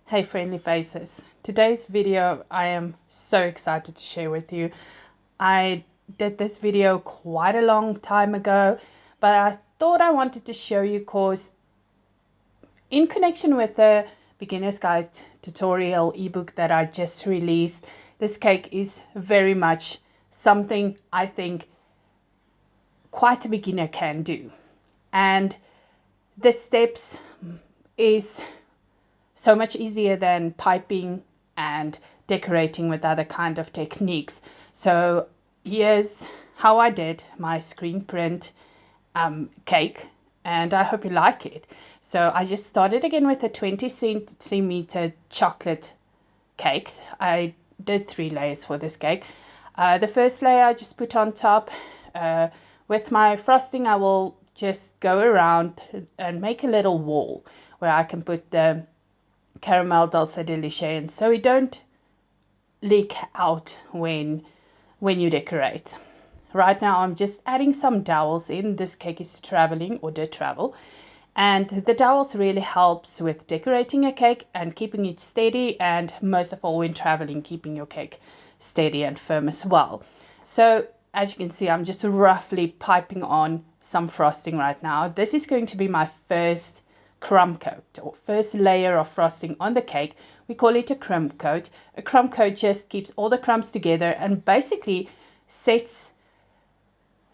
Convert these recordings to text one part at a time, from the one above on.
Hey friendly faces. Today's video I am so excited to share with you. I did this video quite a long time ago, but I thought I wanted to show you because in connection with the beginner's guide tutorial ebook that I just released, this cake is very much something I think quite a beginner can do. And the steps is so much easier than piping and decorating with other kind of techniques. So here's how I did my screen print cake, and I hope you like it. So I just started again with a 20 centimeter chocolate cake. I did 3 layers for this cake. The first layer I just put on top. With my frosting I will just go around and make a little wall where I can put the caramel dulce de leche in, so it don't leak out when you decorate. Right now I'm just adding some dowels in. This cake is traveling or did travel, and the dowels really helps with decorating a cake and keeping it steady, and most of all when traveling, keeping your cake steady and firm as well. So as you can see, I'm just roughly piping on some frosting right now. This is going to be my first crumb coat or first layer of frosting on the cake. We call it a crumb coat. A crumb coat just keeps all the crumbs together and basically sets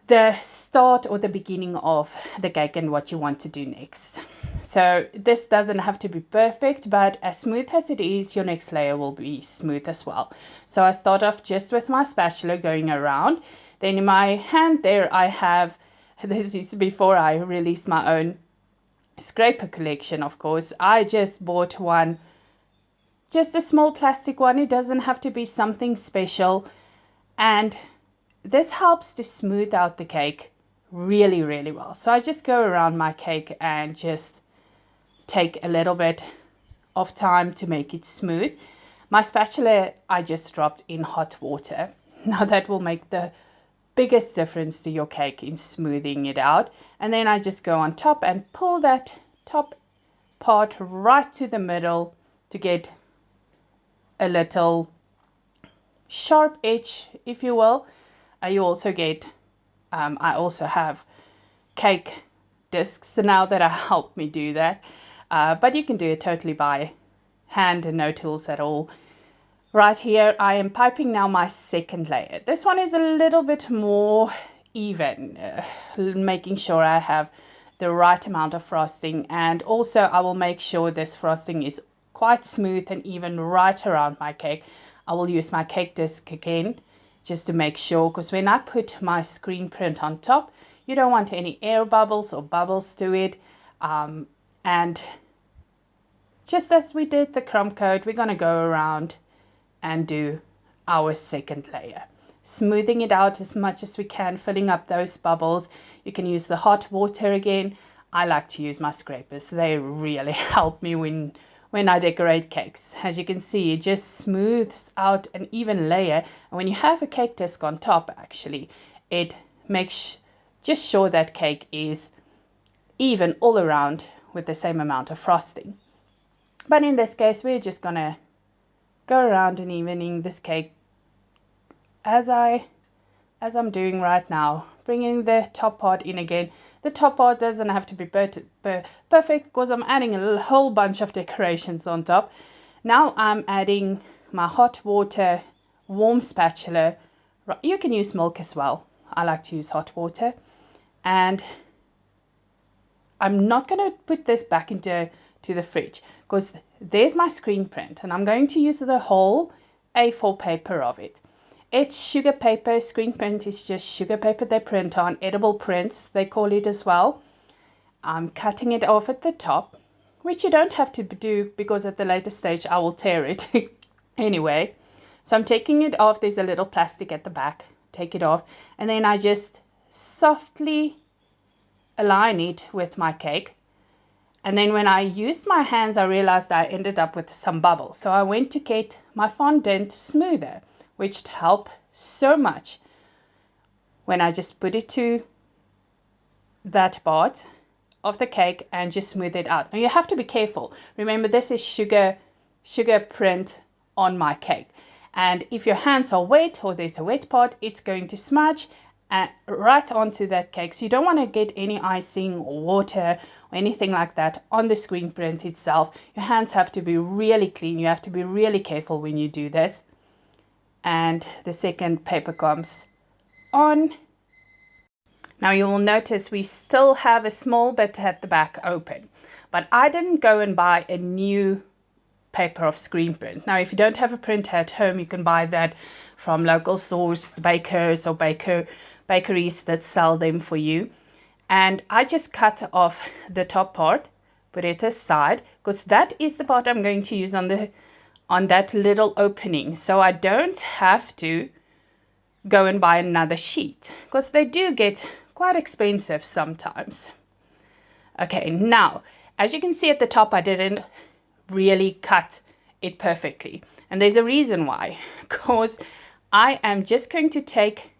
the start or the beginning of the cake and what you want to do next. So this doesn't have to be perfect, but as smooth as it is, your next layer will be smooth as well. So I start off just with my spatula going around. Then in my hand there I have, this is before I released my own scraper collection, of course. I just bought one, just a small plastic one. It doesn't have to be something special, and this helps to smooth out the cake really well. So I just go around my cake and just take a little bit of time to make it smooth. My spatula I just dropped in hot water. Now that will make the biggest difference to your cake in smoothing it out. And then I just go on top and pull that top part right to the middle to get a little sharp edge, if you will. You also get, I also have cake discs now that help me do that. But you can do it totally by hand and no tools at all. Right here, I am piping now my second layer. This one is a little bit more even, making sure I have the right amount of frosting, and also I will make sure this frosting is quite smooth and even right around my cake. I will use my cake disc again just to make sure, because when I put my screen print on top, you don't want any air bubbles or bubbles to it. And just as we did the crumb coat, we're going to go around and do our second layer, smoothing it out as much as we can, filling up those bubbles. You can use the hot water again. I like to use my scrapers. They really help me when I decorate cakes. As you can see, it just smooths out an even layer, and when you have a cake disc on top, actually it makes just sure that cake is even all around with the same amount of frosting. But in this case, we're just gonna go around and evening this cake as I'm doing right now, bringing the top part in again. The top part doesn't have to be perfect because I'm adding a whole bunch of decorations on top. Now I'm adding my hot water, warm spatula. You can use milk as well. I like to use hot water. And I'm not going to put this back into the fridge because there's my screen print, and I'm going to use the whole A4 paper of it. It's sugar paper. Screen print is just sugar paper they print on, edible prints they call it as well. I'm cutting it off at the top, which you don't have to do because at the later stage I will tear it anyway. So I'm taking it off. There's a little plastic at the back. Take it off, and then I just softly align it with my cake. And then when I used my hands, I realized I ended up with some bubbles. So I went to get my fondant smoother, which helped so much when I just put it to that part of the cake and just smooth it out. Now you have to be careful. Remember, this is sugar sugar print on my cake. And if your hands are wet or there's a wet part, it's going to smudge right onto that cake. So you don't want to get any icing or water or anything like that on the screen print itself. Your hands have to be really clean. You have to be really careful when you do this. And the second paper comes on. Now you will notice we still have a small bit at the back open, but I didn't go and buy a new paper of screen print. Now if you don't have a printer at home, you can buy that from local stores, bakers or bakeries that sell them for you. And I just cut off the top part, put it aside, because that is the part I'm going to use on that little opening. So I don't have to go and buy another sheet, because they do get quite expensive sometimes. Okay, now as you can see at the top, I didn't really cut it perfectly, and there's a reason why, because I am just going to take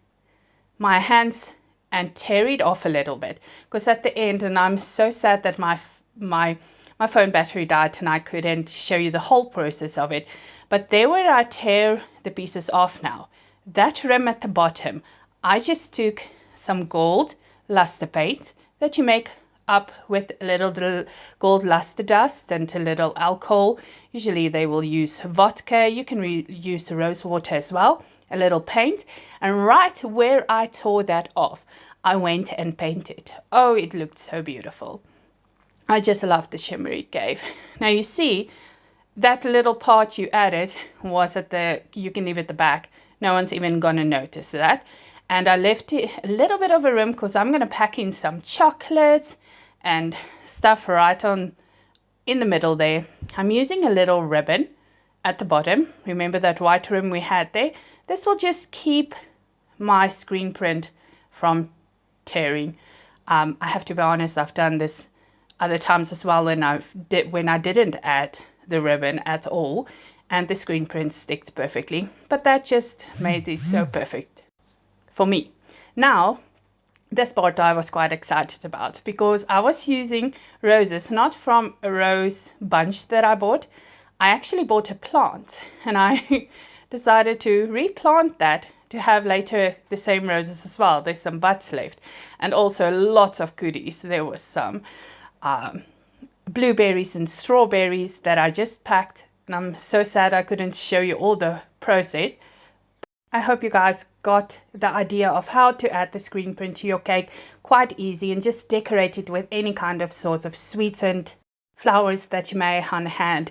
my hands and tear it off a little bit, because at the end, and I'm so sad that my phone battery died and I couldn't show you the whole process of it, but there where I tear the pieces off now, that rim at the bottom, I just took some gold luster paint that you make up with a little gold luster dust and a little alcohol. Usually they will use vodka. You can use rose water as well, a little paint. And right where I tore that off, I went and painted. Oh, it looked so beautiful. I just loved the shimmer it gave. Now you see that little part you added was you can leave at the back. No one's even gonna notice that. And I left it a little bit of a rim because I'm gonna pack in some chocolates and stuff right on in the middle there. I'm using a little ribbon at the bottom. Remember that white rim we had there? This will just keep my screen print from tearing. I have to be honest, I've done this other times as well when I didn't add the ribbon at all, and the screen print sticked perfectly. But that just made it so perfect for me. Now, this part I was quite excited about, because I was using roses, not from a rose bunch that I bought. I actually bought a plant, and I decided to replant that to have later the same roses as well. There's some buds left, and also lots of goodies. There was some blueberries and strawberries that I just packed, and I'm so sad I couldn't show you all the process. I hope you guys got the idea of how to add the screen print to your cake. Quite easy, and just decorate it with any kind of sorts of sweetened flowers that you may on hand.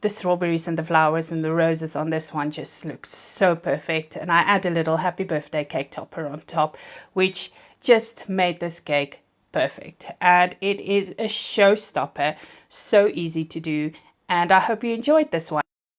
The strawberries and the flowers and the roses on this one just looked so perfect. And I add a little happy birthday cake topper on top, which just made this cake perfect. And it is a showstopper, so easy to do. And I hope you enjoyed this one.